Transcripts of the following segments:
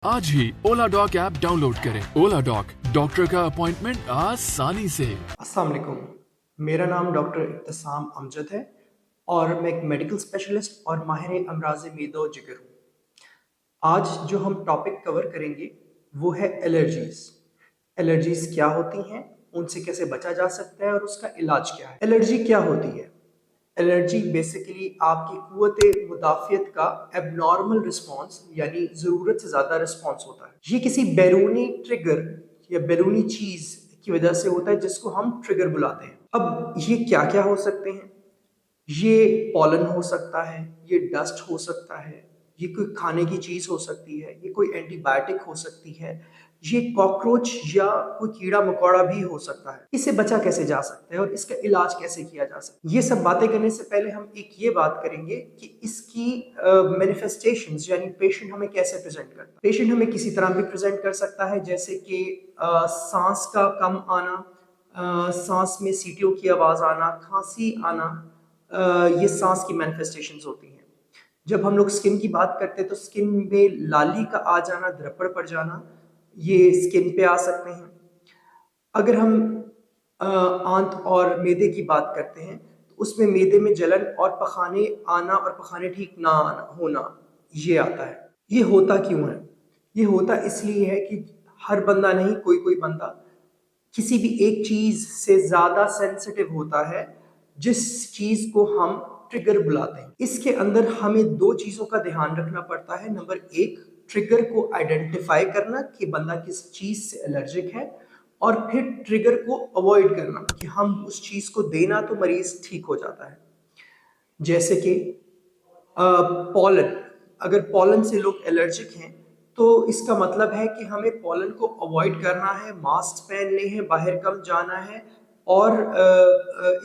आज ही ओला dock app download करें। ओला dock, doctor का अपॉइंटमेंट आसानी से। अस्सलाम वालेकुम, मेरा नाम डॉक्टर इब्तिसाम अमजद है और मैं एक मेडिकल स्पेशलिस्ट और माहिर अमराज मेदो जिगर हूँ। आज जो हम टॉपिक कवर करेंगे वो है एलर्जीज़। एलर्जीज़ क्या होती हैं, उनसे कैसे बचा जा सकता है और उसका इलाज क्या है। एलर्जी क्या होती है? एलर्जी बेसिकली आपकी कुव्वते मुदाफ़ियत का एबनॉर्मल रिस्पॉन्स यानी ज़रूरत से ज़्यादा रिस्पॉन्स होता है। ये किसी बैरूनी ट्रिगर या बैरूनी चीज़ की वजह से होता है जिसको हम ट्रिगर बुलाते हैं। अब ये क्या क्या हो सकते हैं? ये पॉलन हो सकता है, ये डस्ट हो सकता है, ये कोई खाने की चीज़ हो सकती है, ये कोई एंटीबायोटिक हो सकती है, ये कॉकरोच या कोई कीड़ा मकोड़ा भी हो सकता है। इससे बचा कैसे जा सकता है और इसका इलाज कैसे किया जा सकता है? ये सब बातें करने से पहले हम एक ये बात करेंगे कि इसकी मैनिफेस्टेशंस यानी पेशेंट हमें कैसे प्रेजेंट करता है। पेशेंट हमें किसी तरह भी प्रेजेंट कर सकता है, जैसे कि सांस का कम आना, सांस में सीटियों की आवाज़ आना, खांसी आना, ये सांस की मैनिफेस्टेशंस होती हैं। जब हम लोग स्किन की बात करते हैं तो स्किन में लाली का आ जाना, धब्बड़ पड़ जाना, ये स्किन पे आ सकते हैं। अगर हम आंत और मैदे की बात करते हैं तो उसमें मैदे में जलन और पखाने आना और पखाने ठीक ना आना होना, ये आता है। ये होता क्यों है? ये होता इसलिए है कि हर बंदा नहीं, कोई कोई बंदा किसी भी एक चीज से ज्यादा सेंसिटिव होता है जिस चीज को हम ट्रिगर बुलाते हैं। इसके अंदर हमें दो चीजों का ध्यान रखना पड़ता है। नंबर एक, ट्रिगर को आइडेंटिफाई करना कि बंदा किस चीज से एलर्जिक है, और फिर ट्रिगर को अवॉइड करना कि हम उस चीज को देना तो मरीज ठीक हो जाता है। जैसे कि पॉलन, अगर पॉलन से लोग एलर्जिक हैं तो इसका मतलब है कि हमें पॉलन को अवॉइड करना है, मास्क पहनने हैं, बाहर कम जाना है और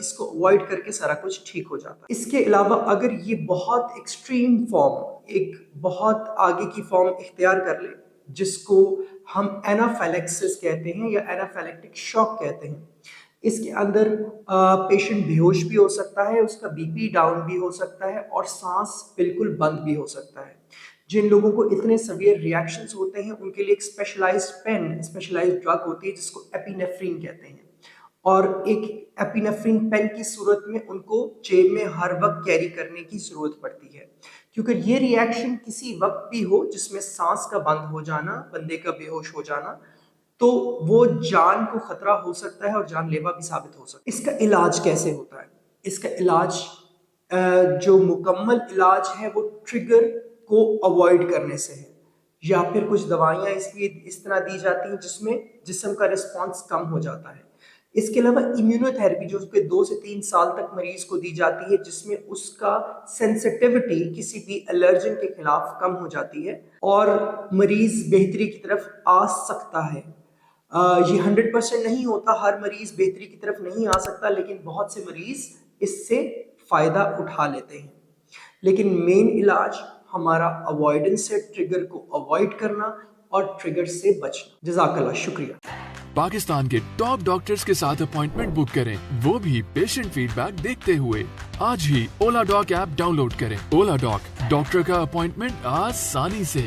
इसको अवॉइड करके सारा कुछ ठीक हो जाता है। इसके अलावा अगर ये बहुत एक्सट्रीम फॉर्म, एक बहुत आगे की फॉर्म इख्तियार कर ले जिसको हम एनाफाइलेक्सिस कहते हैं या एनाफाइलेक्टिक शॉक कहते हैं, इसके अंदर पेशेंट बेहोश भी हो सकता है, उसका बीपी डाउन भी हो सकता है और सांस बिल्कुल बंद भी हो सकता है। जिन लोगों को इतने सवियर रिएक्शंस होते हैं उनके लिए एक स्पेशलाइज्ड पेन, स्पेशलाइज्ड ड्रग होती है जिसको एपिनेफ्रीन कहते हैं, और एक एपिनेफ्रीन पेन की सूरत में उनको जेब में हर वक्त कैरी करने की जरूरत पड़ती है, क्योंकि ये रिएक्शन किसी वक्त भी हो जिसमें सांस का बंद हो जाना, बंदे का बेहोश हो जाना, तो वो जान को खतरा हो सकता है और जानलेवा भी साबित हो सकता है। इसका इलाज कैसे होता है? इसका इलाज जो मुकम्मल इलाज है वो ट्रिगर को अवॉइड करने से है, या फिर कुछ दवाइयाँ इसलिए इस तरह दी जाती हैं जिसमें जिस्म का रिस्पॉन्स कम हो जाता है। इसके अलावा इम्यूनोथेरेपी जो उसके 2 से 3 साल तक मरीज को दी जाती है, जिसमें उसका सेंसिटिविटी किसी भी एलर्जन के खिलाफ कम हो जाती है और मरीज बेहतरी की तरफ आ सकता है। ये 100% नहीं होता, हर मरीज बेहतरी की तरफ नहीं आ सकता, लेकिन बहुत से मरीज इससे फायदा उठा लेते हैं। लेकिन मेन इलाज हमारा अवॉइडेंस है, ट्रिगर को अवॉइड करना और ट्रिगर से बचना। जज़ाकल्लाह, शुक्रिया। पाकिस्तान के टॉप डॉक्टर्स के साथ अपॉइंटमेंट बुक करें, वो भी पेशेंट फीडबैक देखते हुए। आज ही ओला डॉक ऐप डाउनलोड करें। ओला डॉक, डॉक्टर का अपॉइंटमेंट आसानी से।